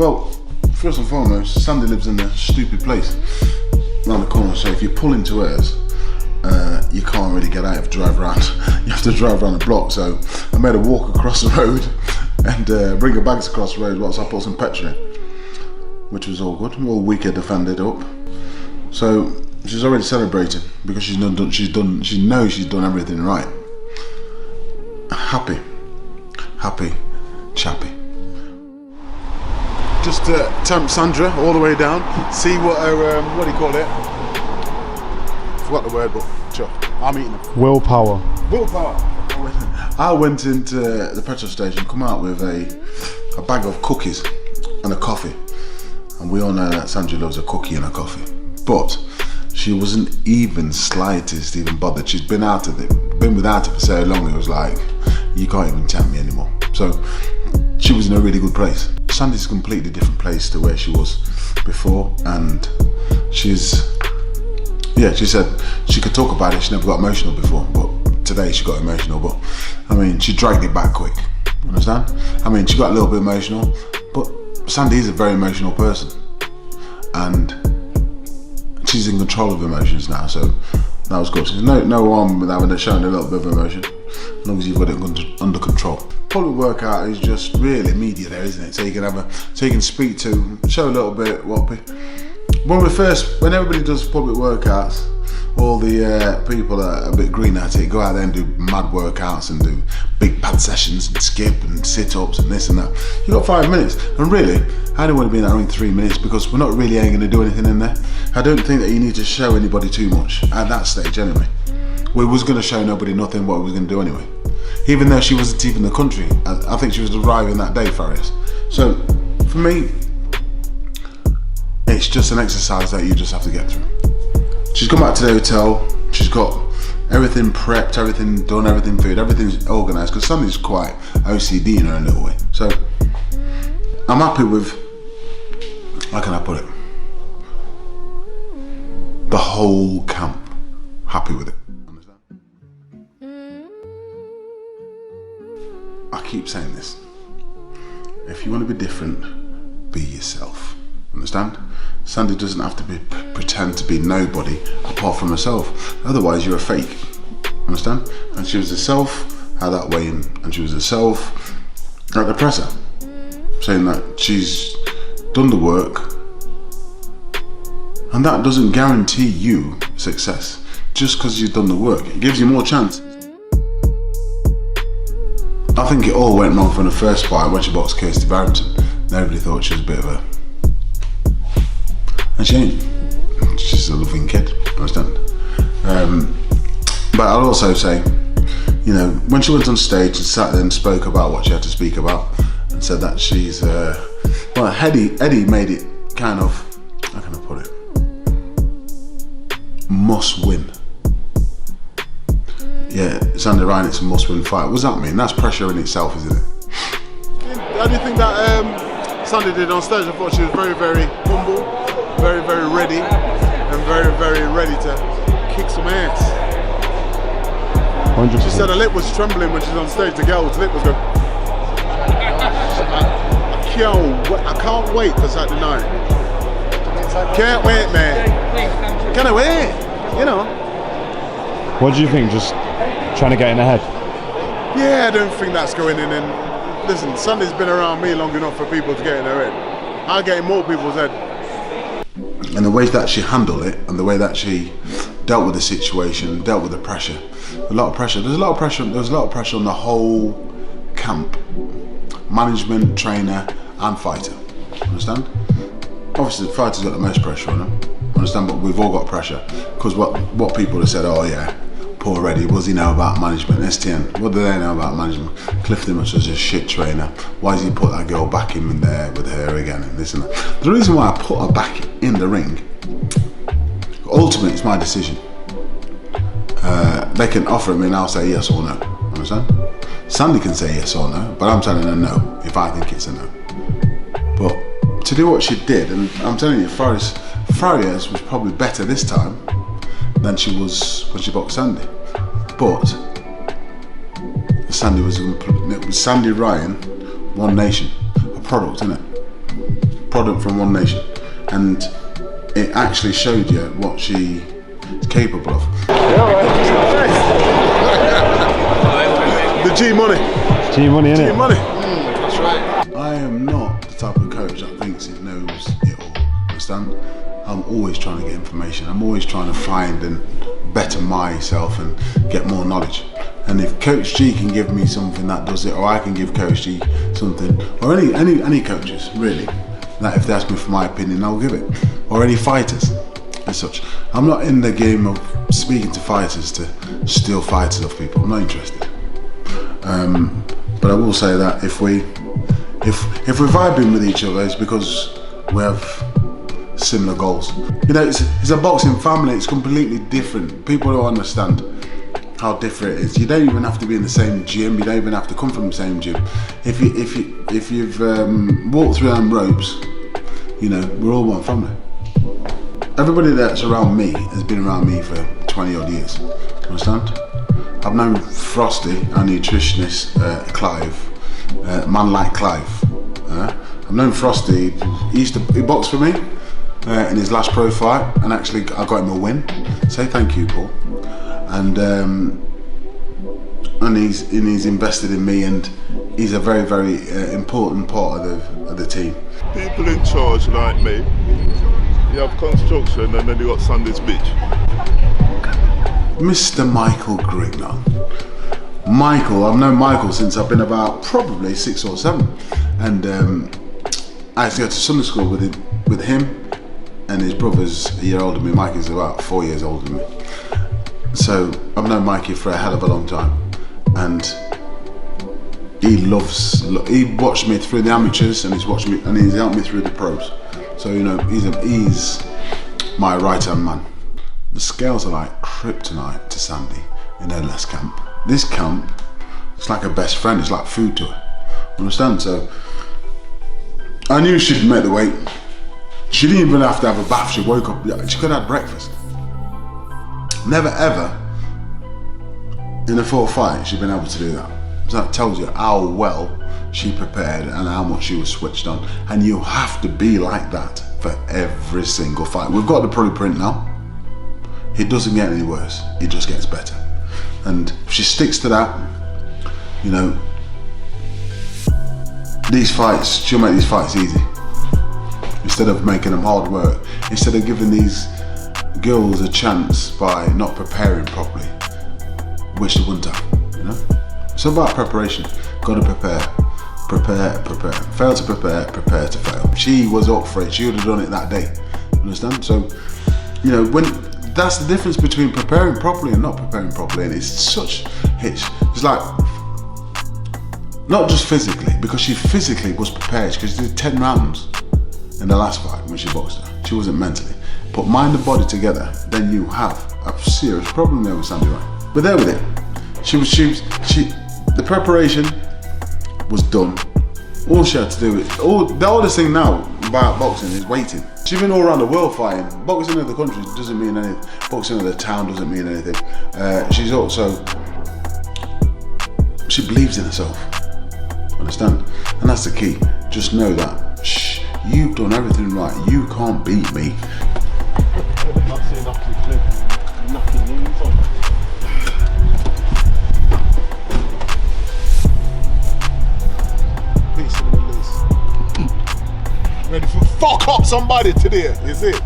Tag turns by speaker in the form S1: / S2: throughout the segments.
S1: Well, first and foremost, Sandy lives in a stupid place around the corner, so if you pull into hers, you can't really get out, you have to drive around. You have to drive around the block, so I made her walk across the road and bring her bags across the road whilst I put some petrol in, which was all good. All weekend defended up. So she's already celebrating because she knows she's done everything right. Happy, chappy. Just tempt Sandra all the way down, see what her, what do you call it? Forgot the word, but sure, I'm eating them.
S2: Willpower.
S1: I went into the petrol station, come out with a bag of cookies and a coffee. And we all know that Sandra loves a cookie and a coffee. But she wasn't even slightest even bothered. She's been without it for so long, it was like, you can't even tempt me anymore. So she was in a really good place. Sandy's a completely different place to where she was before, and she said she could talk about it, she never got emotional before, but today she got emotional, but I mean, she dragged it back quick, understand? I mean, she got a little bit emotional, but Sandy is a very emotional person, and she's in control of emotions now, so that was good. There's no harm with having showing a little bit of emotion, as long as you've got it under control. Public workout is just really media there, isn't it? So you can speak to, show a little bit what when everybody does public workouts, all the people are a bit green at it, go out there and do mad workouts and do big pad sessions and skip and sit-ups and this and that. You've got 5 minutes, and really, I don't want to be in that ring 3 minutes because we're not really going to do anything in there. I don't think that you need to show anybody too much at that stage anyway. We was going to show nobody nothing what we was going to do anyway. Even though she wasn't even in the country, I think she was arriving that day, Farias. So, for me, it's just an exercise that you just have to get through. She's come back to the hotel, she's got everything prepped, everything done, everything food, everything's organised, because Sandy's quite OCD in her own little way. So, I'm happy with, how can I put it? The whole camp, happy with it. Understand? I keep saying this. If you want to be different, be yourself. Understand? Sandy doesn't have to pretend to be nobody apart from herself. Otherwise, you're a fake. Understand? And she was herself at that weigh-in, and she was herself at the presser, saying that she's done the work, and that doesn't guarantee you success. Just because you've done the work, it gives you more chance. I think it all went wrong from the first fight when she boxed Kirsty Barrington. Nobody thought she was a bit of a... And she ain't. She's a loving kid, understand? But I'll also say, you know, when she went on stage and sat there and spoke about what she had to speak about, and said that she's, well, Eddie made it kind of, how can I put it? Must win. Yeah, Sandy Ryan, it's a must-win fight. What does that mean? That's pressure in itself, isn't it? How do you think that Sandy did on stage? I thought she was very, very humble, very, very ready, and very, very ready to kick some ass.
S2: 100%.
S1: She said her lip was trembling when she's on stage. The girl's lip was going. I can't wait for Saturday night. Can't wait, man. Can't wait. You know.
S2: What do you think? Just trying to get in ahead?
S1: Yeah, I don't think that's going in. And listen, Sandy's been around me long enough for people to get in her head. I'll get in more people's head. And the way that she handled it, and the way that she dealt with the situation, dealt with the pressure. A lot of pressure. There's a lot of pressure. There was a lot of pressure on the whole camp, management, trainer, and fighter. Understand? Obviously, the fighter's got the most pressure on them. Understand? But we've all got pressure because what people have said. Oh yeah, poor Eddie. What does he know about management? STN. What do they know about management? Clifton was just a shit trainer. Why does he put that girl back in there with her again and this and that? The reason why I put her back in the ring, ultimately, it's my decision. They can offer me and I'll say yes or no. Understand? Sandy can say yes or no, but I'm telling her no if I think it's a no. But to do what she did, and I'm telling you, Farias was probably better this time than she was when she boxed Sandy. But Sandy was Sandy Ryan, one nation, a product, innit? product from one nation, and it actually showed you what she is capable of. The G money.
S2: G money, innit?
S1: G money. That's right. I am not the type of coach that thinks it knows it all. Understand? I'm always trying to get information. I'm always trying to find and better myself and get more knowledge. And if Coach G can give me something that does it, or I can give Coach G something, or any coaches really, that if they ask me for my opinion, I'll give it. Or any fighters as such. I'm not in the game of speaking to fighters to steal fighters off people. I'm not interested. But I will say that if we're vibing with each other, it's because we have similar goals. You know, it's a boxing family. It's completely different. People don't understand how different it is. You don't even have to be in the same gym. You don't even have to come from the same gym. If you've walked through them ropes, you know, we're all one family. Everybody that's around me has been around me for 20 odd years. Understand? I've known Frosty, our nutritionist, Clive, man like Clive. I've known Frosty. He boxed for me in his last pro fight, and actually I got him a win. Say thank you, Paul. And he's invested in me, and he's a very, very important part of the team.
S3: People in charge like me, you have construction and then you got Sunday's beach.
S1: Mr. Michael Grignon. Michael, I've known Michael since I've been about probably 6 or 7, and I used to go to Sunday school with him and his brother's a year older than me. Mike is about 4 years older than me. So I've known Mikey for a hell of a long time, and he watched me through the amateurs, and he's watched me, and he's helped me through the pros. So you know, he's my right hand man. The scales are like kryptonite to Sandy in her last camp. This camp, it's like a best friend. It's like food to her. Understand? So I knew she'd make the weight. She didn't even have to have a bath. She woke up. She could have had breakfast. Never ever in a full fight she'd been able to do that. So that tells you how well she prepared and how much she was switched on. And you have to be like that for every single fight. We've got the blueprint now. It doesn't get any worse. It just gets better. And if she sticks to that, you know, these fights, she'll make these fights easy. Instead of making them hard work, instead of giving these girls a chance by not preparing properly, which they wouldn't have, you know? It's about preparation. Gotta prepare. Fail to prepare to fail. She was up for it. She would have done it that day. Understand? So, you know, that's the difference between preparing properly and not preparing properly. And it's like, not just physically, because she physically was prepared, because she did 10 rounds in the last fight when she boxed her. She wasn't mentally. Put mind and body together, then you have a serious problem there with Sandy Ryan. But there with it. The preparation was done. All she had to do the oldest thing now about boxing is waiting. She's been all around the world fighting. Boxing in the country doesn't mean anything. Boxing in the town doesn't mean anything. She believes in herself. Understand? And that's the key. Just know that. You've done everything right. You can't beat me.
S3: Ready to fuck up somebody today, is it?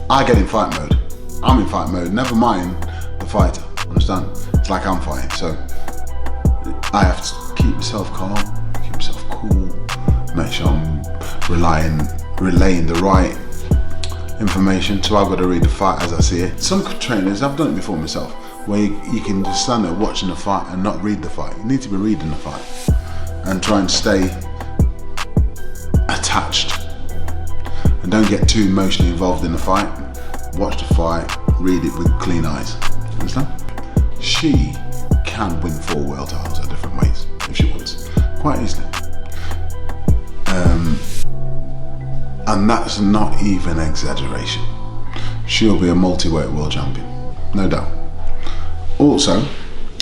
S1: I get in fight mode. I'm in fight mode. Never mind the fighter. Understand? It's like I'm fighting. So I have to keep myself calm, keep myself cool, make sure I'm relaying the right information. So I've got to read the fight as I see it. Some trainers, I've done it before myself, where you can just stand there watching the fight and not read the fight. You need to be reading the fight and try and stay attached. And don't get too emotionally involved in the fight. Watch the fight, read it with clean eyes. Understand? She can win 4 world titles at different ways if she wants, quite easily. And that's not even exaggeration. She'll be a multi-weight world champion, no doubt. Also,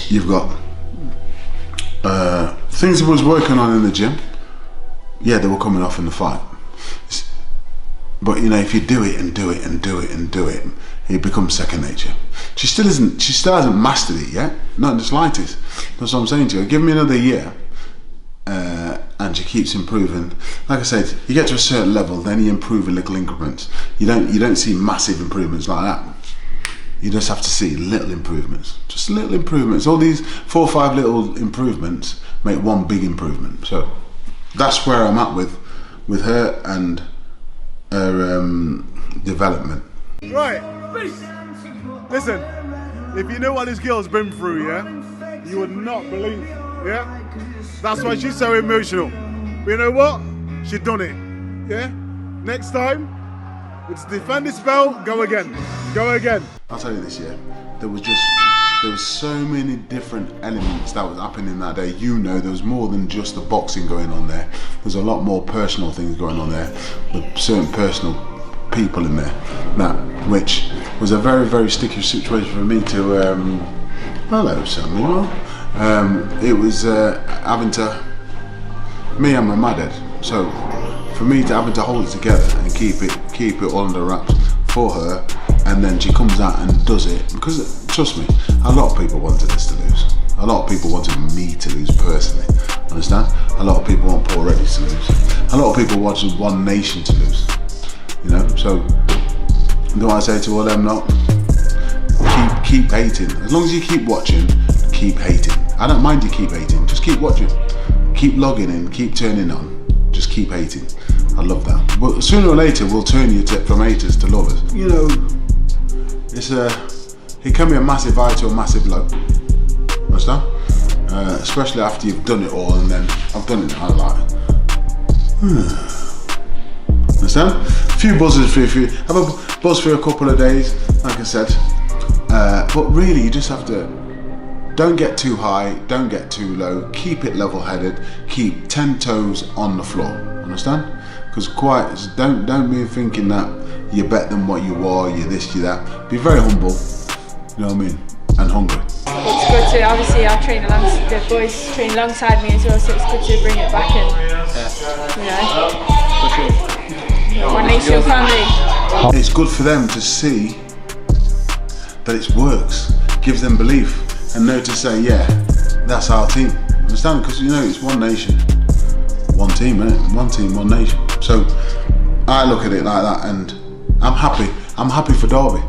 S1: you've got things I was working on in the gym. Yeah, they were coming off in the fight. But you know, if you do it and do it and do it and do it, it becomes second nature. She still hasn't mastered it yet, not in the slightest. That's what I'm saying to her. Give me another year, and she keeps improving. Like I said, you get to a certain level, then you improve in little increments. You don't see massive improvements like that. You just have to see little improvements, just little improvements. All these 4 or 5 little improvements make one big improvement. So that's where I'm at with her and her development.
S4: Right, listen, if you know what this girl's been through, yeah, you would not believe, yeah? That's why she's so emotional. But you know what? She done it, yeah? Next time, it's defend this belt, go again.
S1: I'll tell you this, yeah, there was so many different elements that was happening that day. You know, there was more than just the boxing going on there. There's a lot more personal things going on there with certain personal people in there, which was a very, very sticky situation for me to, hello Samuel, it was having to, me and my dad, so for me to having to hold it together and keep it all under wraps for her, and then she comes out and does it, because trust me, a lot of people wanted us to lose. A lot of people wanted me to lose personally, understand? A lot of people want Paul Reddy to lose. A lot of people wanted One Nation to lose, you know? So, do I say to all them lot? Keep hating. As long as you keep watching, keep hating. I don't mind you keep hating, just keep watching. Keep logging in, keep turning on, just keep hating. I love that. But sooner or later, we'll turn you from haters to lovers. You know, it can be a massive high to a massive low. Understand? Especially after you've done it all, and then I've done it. I'm like, understand? A few buzzes for you. Have a buzz for a couple of days, like I said. But really, you just have to. Don't get too high. Don't get too low. Keep it level-headed. Keep 10 toes on the floor. Understand? Because don't be thinking that you're better than what you are, you're this, you're that. Be very humble, you know what I mean, and hungry.
S5: It's good to, obviously the boys train alongside me as well, so it's good to bring it back in, you know. One Nation family.
S1: It's good for them to see that it works, gives them belief, and know to say, yeah, that's our team. Understand? Because you know it's One Nation. One team, innit? One team, one nation. So I look at it like that, and I'm happy. I'm happy for Derby,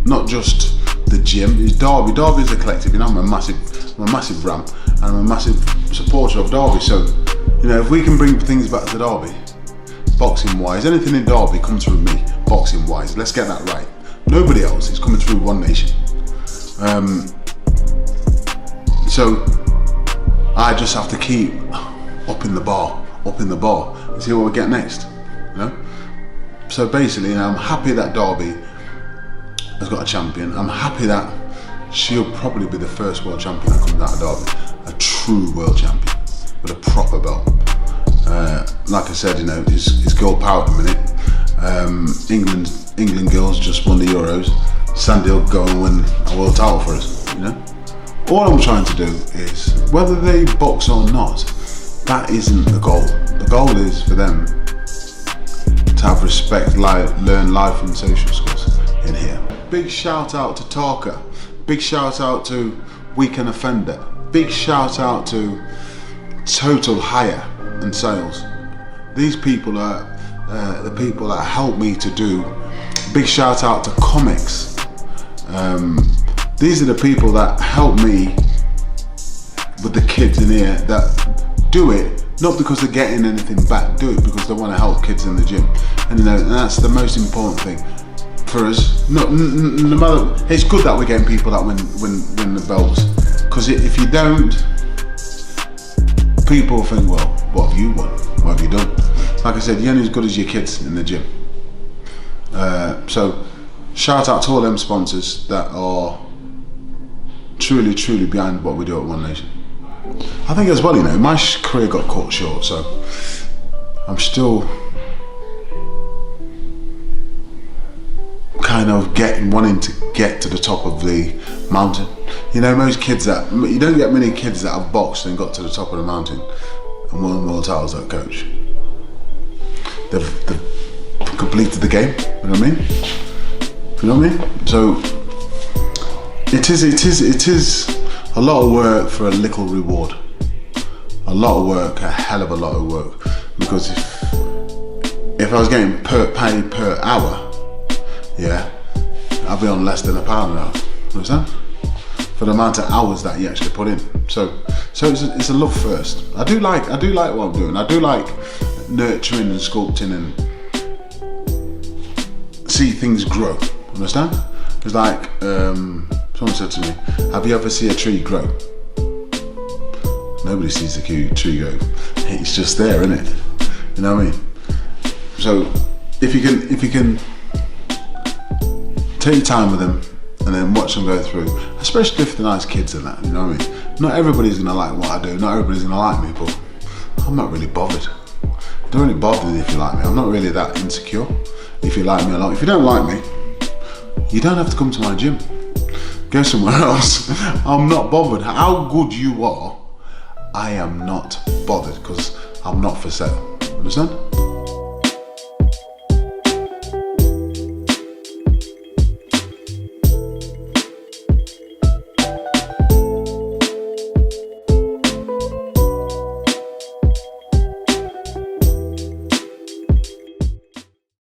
S1: not just the gym. It's Derby. Derby is a collective. You know, I'm a massive ram, and I'm a massive supporter of Derby. So, you know, if we can bring things back to Derby, boxing wise, anything in Derby comes through me. Boxing wise, let's get that right. Nobody else is coming through One Nation. So I just have to keep up in the bar, and see what we get next, you know? So basically, you know, I'm happy that Derby has got a champion. I'm happy that she'll probably be the first world champion that comes out of Derby, a true world champion with a proper belt. Like I said, you know, it's girl power at the minute. England girls just won the Euros. Sandy will go and win a world title for us, you know? All I'm trying to do is, whether they box or not, that isn't the goal. The goal is for them to have respect, learn life and social skills in here. Big shout out to Talker. Big shout out to Weekend Offender. Big shout out to Total Hire and Sales. These people are the people that help me to do. Big shout out to Comics. These are the people that help me with the kids in here that do it, not because they're getting anything back, do it because they want to help kids in the gym. And you know, and that's the most important thing for us. No matter, it's good that we're getting people that win the belts, because if you don't, people think, well, what have you won? What have you done? Like I said, you're only as good as your kids in the gym. So shout out to all them sponsors that are truly behind what we do at One Nation. I think as well, you know, my career got cut short, so I'm still kind of wanting to get to the top of the mountain. You know, you don't get many kids that have boxed and got to the top of the mountain and won world titles at coach. They've completed the game. You know what I mean? You know what I mean? So it is a lot of work for a little reward. A lot of work, a hell of a lot of work. Because if I was getting paid per hour, yeah, I'd be on less than £1 an hour. Understand? For the amount of hours that you actually put in. So it's a love first. I do like what I'm doing. I do like nurturing and sculpting and see things grow. Understand? It's like someone said to me, "Have you ever seen a tree grow?" Nobody sees the tree grow. It's just there, isn't it? You know what I mean? So if you can take your time with them and then watch them go through, especially if they're nice kids and that, you know what I mean? Not everybody's gonna like what I do, not everybody's gonna like me, but I'm not really bothered. It don't really bother me if you like me. I'm not really that insecure if you like me a lot. If you don't like me, you don't have to come to my gym. Go somewhere else. I'm not bothered. How good you are, I am not bothered because I'm not for sale. Understand?